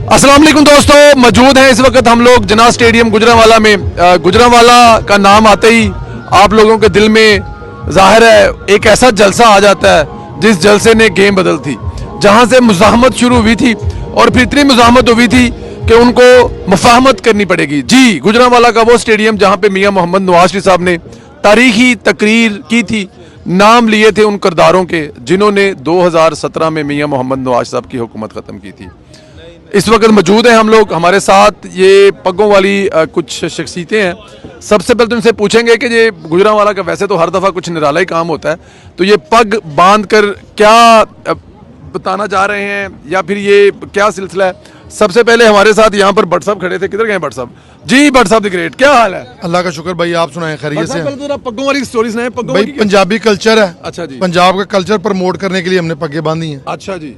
अस्सलाम वालेकुम दोस्तों, मौजूद हैं इस वक्त हम लोग जना स्टेडियम गुजरांवाला में। गुजरांवाला का नाम आते ही आप लोगों के दिल में जाहिर है एक ऐसा जलसा आ जाता है जिस जलसे ने गेम बदल थी। जहां से मुज़ाहमत शुरू हुई थी और फिर इतनी मुज़ाहमत हुई थी कि उनको मुफाहमत करनी पड़ेगी। जी, गुजरांवाला का वो स्टेडियम जहां पे मियां मोहम्मद नवाज शरीफ साहब ने तारीखी तकरीर की थी, नाम लिए थे उन किरदारों के जिन्होंने 2017 में मियां मोहम्मद नवाज साहब की हुकूमत ख़त्म की थी। इस वक्त मौजूद हैं हम लोग, हमारे साथ ये पगों वाली कुछ शख्सियतें हैं। सबसे पहले तो इनसे पूछेंगे कि ये गुजरांवाला का वैसे तो हर दफ़ा कुछ निराला ही काम होता है, तो ये पग बांध कर क्या बताना चाह रहे हैं या फिर ये क्या सिलसिला है। सबसे पहले हमारे साथ यहाँ पर भट्ट साहब खड़े थे। किधर गए भट्ट साहब? जी, भट्ट साहब द ग्रेट, क्या हाल है? अल्लाह का शुक्र भाई, आप सुनाएं खैरियत से? पहले तो पगों वाली स्टोरी सुनाएं। पगों भाई पंजाबी कल्चर है। अच्छा जी। पंजाब का कल्चर प्रमोट करने के लिए हमने पग्गे बांधी हैं। अच्छा जी।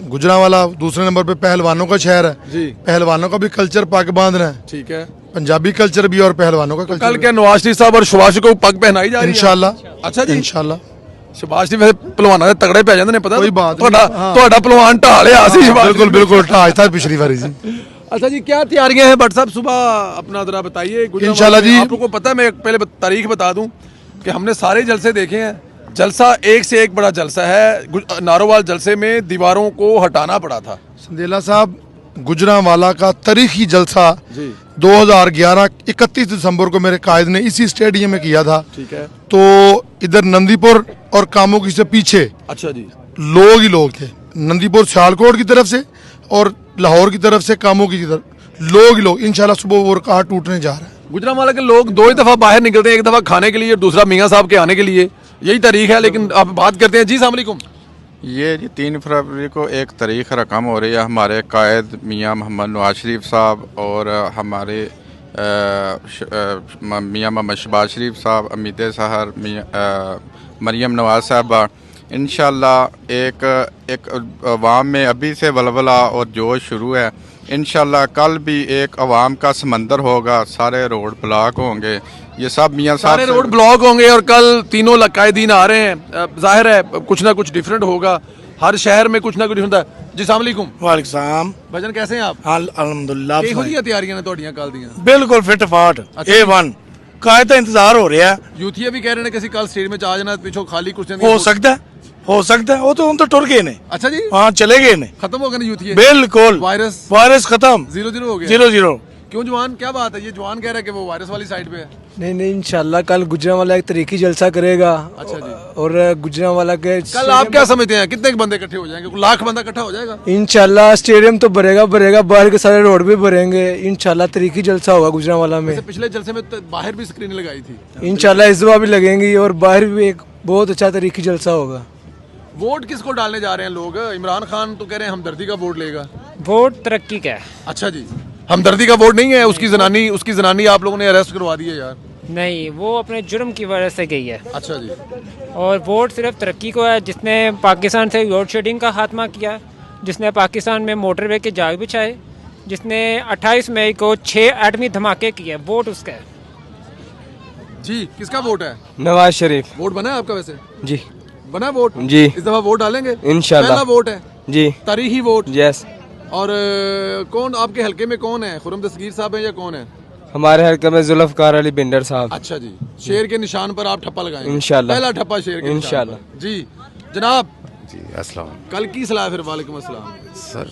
गुजरांवाला दूसरे नंबर पे पहलवानों का शहर है जी। पहलवानों का भी कल्चर पग बांधना है। ठीक है। पंजाबी कल्चर भी और पहलवानों का कल कल्चर क्या नवाज शरीफ साहब और शहबाज को पग पहनाई जा रही है? इंशाल्लाह। अच्छा जी। इंशाल्लाह। शहबाज शरीफ वैसे पहलवाना दे तगड़े पै जाते ने, पता कोई बात नहीं। हाँ। ਤੁਹਾਡਾ पहलवान ढाल आ सी शहबाज। बिल्कुल बिल्कुल ढाई था पिछली बारी जी। अच्छा जी, क्या तैयारियां हैं भट्ट साहब? सुबह अपना जरा बताइए। इंशाल्लाह जी। आप लोगों को पता है, मैं पहले तारीख बता दूं कि हमने सारे जलसे देखे हैं। जलसा एक से एक बड़ा जलसा है। नारोवाल जलसे में दीवारों को हटाना पड़ा था। संदेला साहब, गुजरांवाला का तारीखी जलसा जी। 2011 31 दिसंबर को मेरे कायद ने इसी स्टेडियम में किया था। ठीक है। तो इधर नंदीपुर और कामोगी से पीछे अच्छा जी। लोग ही लोग थे। नंदीपुर सियालकोट की तरफ से और लाहौर की तरफ से कामोगी की तरफ लोग ही लोग। इंशाल्लाह सुबह वो कहा टूटने जा रहा है। गुजरांवाला के लोग दो ही दफा बाहर निकलते हैं, एक दफा खाने के लिए और दूसरा मियां साहब के आने के लिए। यही तारीख है। लेकिन आप बात करते हैं। जी अस्सलाम वालेकुम। ये जी 3 फरवरी को एक तारीख रकम हो रही है। हमारे कायद मियां मोहम्मद नवाज शरीफ साहब और हमारे मियां मोहम्मद शहबाज शरीफ साहब, अमीद सहर, मरियम नवाज साहबा, इंशाल्लाह एक अवाम में अभी से वलवला और जोश शुरू है। इंशाल्लाह कल भी एक अवाम का समंदर होगा, सारे रोड ब्लॉक होंगे। ये सब मियां साहब सारे रोड ब्लॉक होंगे और कल तीनों कायदीन आ रहे हैं। जाहिर है कुछ ना कुछ डिफरेंट होगा, हर शहर में कुछ ना कुछ डिफरेंट है। जी अस्सलाम वालेकुम। वालेकुम सलाम। भजन कैसे हैं आप? अलहमदुलिल्लाह ਇਹੋ ਜਿਹੀਆਂ ਤਿਆਰੀਆਂ ਨੇ ਤੁਹਾਡੀਆਂ ਕੱਲ ਦੀਆਂ? बिल्कुल फिट फाट A1 कायदा इंतजार हो रहा है। यूथिया भी कह रहे हैं कि ਅਸੀਂ ਕੱਲ ਸਟੇਜ ਵਿੱਚ ਆ ਜਾਣਾ, ਪਿੱਛੋਂ ਖਾਲੀ ਕੁਰਸੀਆਂ हो सकता है, हो सकता है। वो तो हम तो टुर गए ने। अच्छा जी। हाँ चले गए ने। खत्म हो गए ना यूथिया? बिल्कुल वायरस खत्म। 0-0 हो गया। 0-0। क्यों जवान, क्या बात है? ये जवान कह रहा है कि वो वायरस वाली साइड पे है। नहीं नहीं, इंशाल्लाह कल गुजरांवाला एक तरीकी जलसा करेगा। अच्छा जी। और गुजरांवाला के कल आप क्या समझते हैं कितने बंदे इकट्ठे हो जाएंगे? लाख बंदा इकट्ठा हो जाएगा? इंशाल्लाह स्टेडियम तो भरेगा भरेगा, बाहर के सारे रोड भी भरेंगे। इंशाल्लाह तरीकी जलसा होगा गुजरांवाला में। पिछले जलसे में तो बाहर भी स्क्रीन लगाई थी। इंशाल्लाह इस बार भी लगेंगी और बाहर भी एक बहुत अच्छा तरीकी जलसा होगा। वोट किसको डालने जा रहे हैं लोग? इमरान खान तो कह रहे हैं हमदर्दी का वोट लेगा। वोट तरक्की का है। अच्छा जी। हमदर्दी का वोट नहीं है? उसकी जनानी आप लोगों ने अरेस्ट करवा दी है यार। नहीं, वो अपने जुर्म की वजह से गई है। अच्छा जी। और वोट सिर्फ तरक्की को है। जिसने पाकिस्तान से लोड शेडिंग का खात्मा किया, जिसने पाकिस्तान में मोटरवे के जाल बिछाए, जिसने 28 मई को 6 एटमी धमाके किए, वोट उसका है। जी, किसका वोट है? नवाज शरीफ। वोट बना है आपका वैसे? जी बना वोट? जी। इस दफा वोट डालेंगे इंशाल्लाह। पहला वोट है जी तारीखी वोट। यस। और कौन आपके हलके में कौन है? खुरम दस्तगीर साहब हैं या कौन है? हमारे हल्के में जुल्फकार अली बिंडर साहब। अच्छा जी। शेर के निशान पर आप ठप्पा लगाएंगे? इंशाल्लाह। पहला ठप्पा शेर के निशान इंशाल्लाह। पर। जी जनाब, जी अस्सलाम। कल की सलाह फिर? वालेकुम अस्सलाम। सर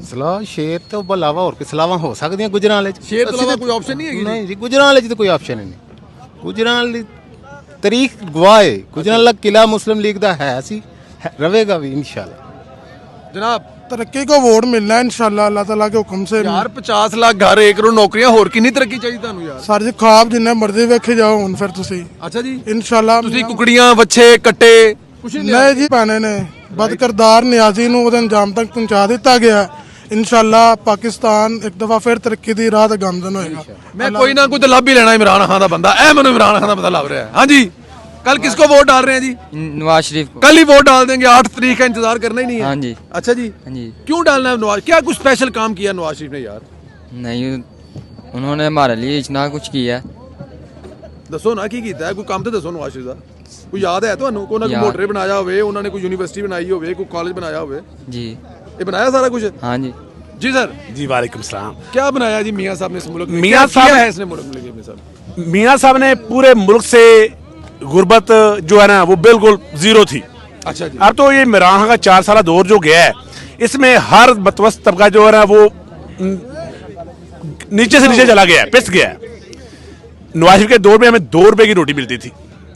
सलाह शेर तो अलावा और कोई सलावां हो सकदियां गुजरांवाले च? शेर तो अलावा कोई ऑप्शन नहीं है जी? नहीं जी, गुजरांवाले च तो कोई ऑप्शन ही नहीं। गुजरांवाले तारीख गवाह है। गुजरांवाला किला मुस्लिम लीग दा है, सी रहेगा भी इंशाल्लाह। जनाब, तरक्की को वोट मिलना है इंशाल्लाह अल्लाह ताला के हुक्म से। यार 50 लाख घर, 1 करोड़ नौकरियां, होर कितनी तरक्की चाहिए ਤੁਹਾਨੂੰ यार? सर जी ख्वाब जिन्ने मर्जी वेखे जाओ हुन फिर तुसी। अच्छा जी। इंशाल्लाह ਤੁਸੀਂ ਕੁਕੜੀਆਂ, ਵੱਛੇ, ਕੱਟੇ ਕੁਛ ਨਹੀਂ ਲਿਆ? नहीं जी पाने ने बदकिरदार नियाजी ਨੂੰ ਉਹਦੇ ਅੰਜਾਮ ਤੱਕ ਪਹੁੰਚਾ ਦਿੱਤਾ ਗਿਆ। इंशाल्लाह पाकिस्तान एक दफा फिर तरक्की दी राह ते गामजन होएगा। मैं कोई ना कोई तो ਲੱਭ ਹੀ ਲੈਣਾ इमरान खान ਦਾ ਬੰਦਾ। ਐ ਮੈਨੂੰ इमरान खान ਦਾ ਬੰਦਾ ਲੱਭ ਰਿਹਾ है। हाँ जी, कल किसको वोट डाल रहे हैं जी? नवाज शरीफ को। कल ही वोट डाल देंगे, 8 तारीख का इंतजार करना ही नहीं है। हाँ जी। अच्छा जी। हाँ जी। क्यों डालना है नवाज? क्या कुछ स्पेशल काम किया नवाज शरीफ ने यार? नहीं, उन्होंने हमारे लिए इतना कुछ किया। दसो ना की कीता है, कोई काम तो दसो नवाज शरीफ ਦਾ। ਕੋਈ ਯਾਦ ਹੈ ਤੁਹਾਨੂੰ? ਕੋਈ ਨਾ ਕੋਈ याद। ਮੋਟਰੇ ਬਣਾਇਆ ਹੋਵੇ, ਉਹਨਾਂ ਨੇ ਕੋਈ ਯੂਨੀਵਰਸਿਟੀ ਬਣਾਈ ਹੋਵੇ, ਕੋਈ ਕਾਲਜ ਬਣਾਇਆ ਹੋਵੇ? जी। ਇਹ ਬਣਾਇਆ ਸਾਰਾ ਕੁਝ? हाँ जी। जी सर, जी वालेकुम सलाम। क्या बनाया जी मियाँ साहब ने इस मुल्क में? मियाँ क्या साहब- किया है इसने मुल्क में मियाँ साहब? मियाँ साहब ने पूरे मुल्क से गुर्बत जो है ना वो बिल्कुल जीरो थी। अच्छा जी। अब तो ये इमरान खान का 4 साल दौर जो गया है, इसमें हर मतवस्त तबका जो है ना वो नीचे से नीचे चला गया है, पिस गया है। नवाज शरीफ के दौर में हमें 2 रुपए की रोटी मिलती थी,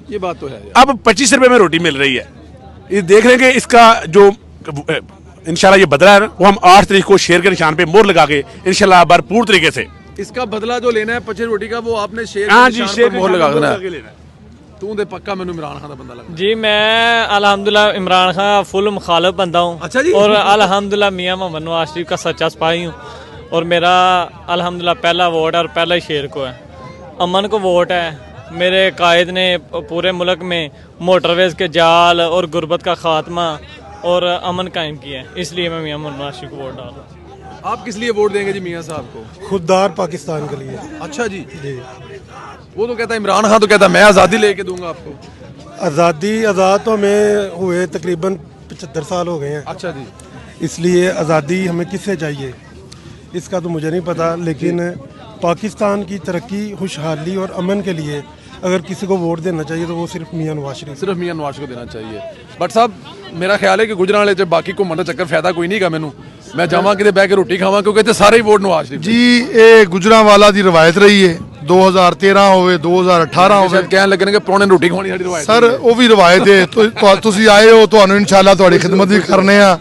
ये बात तो है यार। अब 25 रुपए में रोटी मिल रही है। ये देख रहे हैं कि इसका जो इंशाल्लाह ये बदला है ना, वो हम 8 तारीख को शेर के निशान पे मोहर लगा के इंशाल्लाह भरपूर तरीके से। इसका बदला जो लेना है 25 रोटी का, वो आपने शेर हाँ के जी, निशान शेर पर मोहर लगा देना है। लेना है। तू दे पक्का मैंने इमरान खान का बंदा लगा। जी मैं अल्हम्दुलिल्लाह इमरान खान फुल मुखालिफ बंदा हूँ। अच्छा जी। और अल्हम्दुलिल्लाह मियाँ मोहम्मद नवाज शरीफ का सच्चा सिपाही हूँ और मेरा अल्हम्दुलिल्लाह पहला वोट है और पहला ही शेर को है। अमन को वोट है। मेरे कायद ने पूरे मुल्क में मोटरवेज के जाल और गुर्बत का खात्मा और अमन कायम किया है, इसलिए मैं मियाँ मोहम्मद नवाज शरीफ को वोट डाल रहा हूँ। आप किस लिए वोट देंगे जी मियाँ साहब को? खुददार पाकिस्तान के लिए। अच्छा जी। वो तो कहता है, इमरान खान तो कहता है मैं आज़ादी लेके दूंगा आपको। आज़ाद तो हमें हुए तकरीबन 75 साल हो गए हैं, अच्छा जी। इसलिए आज़ादी हमें किससे चाहिए इसका तो मुझे नहीं पता, लेकिन पाकिस्तान की तरक्की, खुशहाली और अमन के लिए अगर किसी को वोट देना चाहिए तो वो सिर्फ मियाँ नवाज शरीफ। सिर्फ मियाँ नवाज को देना चाहिए। बट साहब मेरा ख्याल है कि गुजरात च बाकी घूमन का चक्कर फायदा कोई नहीं का मैनू। मैं जावा कि बह के रोटी खावा, क्योंकि इतने सारे ही वोट नवाज शरीफ। जी ये गुजरांवाला दी रवायत रही है, 2013 होवे 2018 होवे कहन लगे कि पौने रोटी खानी साडी रवायत सर वो भी रवायत है। तुसी आए हो, ਤੁਹਾਨੂੰ ਇਨਸ਼ਾਅੱਲਾ ਤੁਹਾਡੀ ਖਿਦਮਤ ਵੀ ਕਰਨੇ ਆ।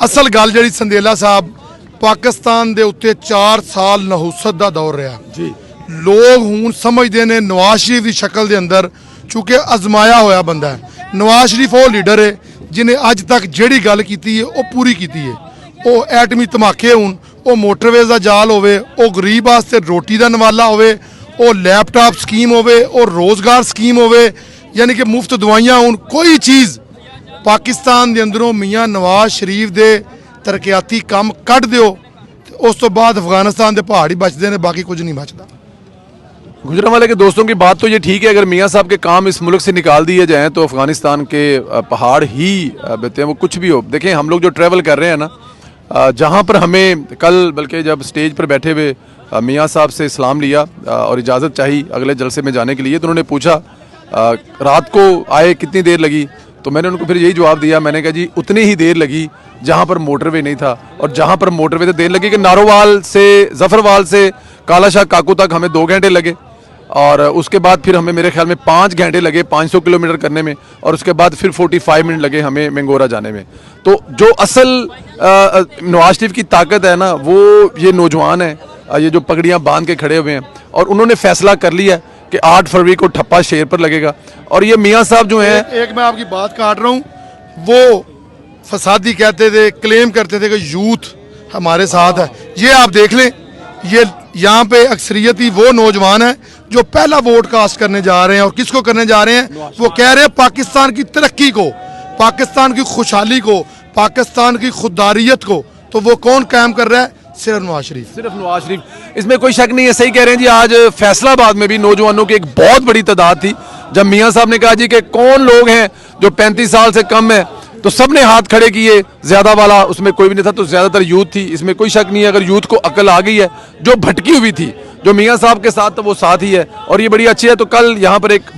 ਅਸਲ ਗੱਲ ਜਿਹੜੀ ਸੰਦੇਲਾ ਸਾਹਿਬ, ਪਾਕਿਸਤਾਨ ਦੇ ਉੱਤੇ 4 ਸਾਲ ਨਹੂਸਤ ਦਾ ਦੌਰ ਰਿਹਾ ਜੀ। ਲੋਕ ਹੁਣ ਸਮਝਦੇ ਨੇ ਨਵਾਜ਼ ਸ਼ਰੀਫ ਦੀ ਸ਼ਕਲ ਦੇ ਅੰਦਰ, ਚੂੰਕਿ ਅਜ਼ਮਾਇਆ ਹੋਇਆ ਬੰਦਾ ਹੈ। ਨਵਾਜ਼ ਸ਼ਰੀਫ ਉਹ ਲੀਡਰ ਹੈ ਜਿਹਨੇ ਅੱਜ ਤੱਕ ਜਿਹੜੀ ਗੱਲ ਕੀਤੀ ਹੈ ਉਹ ਪੂਰੀ ਕੀਤੀ ਹੈ। ਉਹ ਐਟਮੀ ਧਮਾਕੇ ਹੋਣ, ਉਹ ਮੋਟਰਵੇਜ਼ ਦਾ ਜਾਲ ਹੋਵੇ, ਉਹ ਗਰੀਬ ਵਾਸਤੇ ਰੋਟੀ ਦਾ ਨਵਾਲਾ ਹੋਵੇ, ਉਹ ਲੈਪਟਾਪ ਸਕੀਮ ਹੋਵੇ, ਉਹ ਰੋਜ਼ਗਾਰ ਸਕੀਮ ਹੋਵੇ, ਯਾਨੀ ਕਿ ਮੁਫਤ ਦਵਾਈਆਂ ਹੋਣ, ਕੋਈ ਚੀਜ਼ ਪਾਕਿਸਤਾਨ ਦੇ ਅੰਦਰੋਂ ਮੀਆਂ ਨਵਾਜ਼ ਸ਼ਰੀਫ ਦੇ ਤਰੱਕਿਆਤੀ ਕੰਮ ਕੱਢ ਦਿਓ ਤੇ ਉਸ ਤੋਂ ਬਾਅਦ ਅਫਗਾनिस्तान ਦੇ ਪਹਾੜ ਹੀ ਬਚਦੇ ਨੇ, ਬਾਕੀ कुछ नहीं बचता। गुजरांवाले के दोस्तों की बात तो ये ठीक है, अगर मियाँ साहब के काम इस मुल्क से निकाल दिए जाएं तो अफगानिस्तान के पहाड़ ही बहते हैं, वो कुछ भी हो। देखें हम लोग जो ट्रैवल कर रहे हैं ना, जहाँ पर हमें कल बल्कि जब स्टेज पर बैठे हुए मियाँ साहब से इस्लाम लिया और इजाज़त चाहिए अगले जलसे में जाने के लिए, तो उन्होंने पूछा रात को आए कितनी देर लगी, तो मैंने उनको फिर यही जवाब दिया, मैंने कहा जी उतनी ही देर लगी जहाँ पर मोटरवे नहीं था, और जहाँ पर मोटरवे तो देर लगी कि नारोवाल से जफरवाल से कालाशाह काकू तक हमें 2 घंटे लगे, और उसके बाद फिर हमें मेरे ख्याल में 5 घंटे लगे 500 किलोमीटर करने में, और उसके बाद फिर 45 मिनट लगे हमें मेंगोरा जाने में। तो जो असल नवाज शरीफ की ताकत है ना, वो ये नौजवान है, ये जो पगड़ियाँ बांध के खड़े हुए हैं, और उन्होंने फैसला कर लिया कि 8 फरवरी को ठप्पा शेर पर लगेगा। और ये मियाँ साहब जो हैं, एक मैं आपकी बात काट रहा हूँ, वो फसादी कहते थे, क्लेम करते थे कि यूथ हमारे साथ है। ये आप देख लें, ये यहाँ पे अक्सरियती वो नौजवान है जो पहला वोट कास्ट करने जा रहे हैं, और किसको करने जा रहे हैं? वो कह रहे हैं पाकिस्तान की तरक्की को, पाकिस्तान की खुशहाली को, पाकिस्तान की खुददारियत को। तो वो कौन कायम कर रहा है? सिर्फ नवाज शरीफ। सिर्फ नवाज शरीफ, इसमें कोई शक नहीं है। सही कह रहे हैं जी। आज फैसलाबाद में भी नौजवानों की एक बहुत बड़ी तादाद थी। जब मियाँ साहब ने कहा जी कि कौन लोग हैं जो 35 साल से कम है, तो सबने हाथ खड़े किए। ज्यादा वाला उसमें कोई भी नहीं था, तो ज्यादातर यूथ थी। इसमें कोई शक नहीं है, अगर यूथ को अकल आ गई है, जो भटकी हुई थी, जो मियाँ साहब के साथ तो वो साथ ही है, और ये बड़ी अच्छी है। तो कल यहाँ पर एक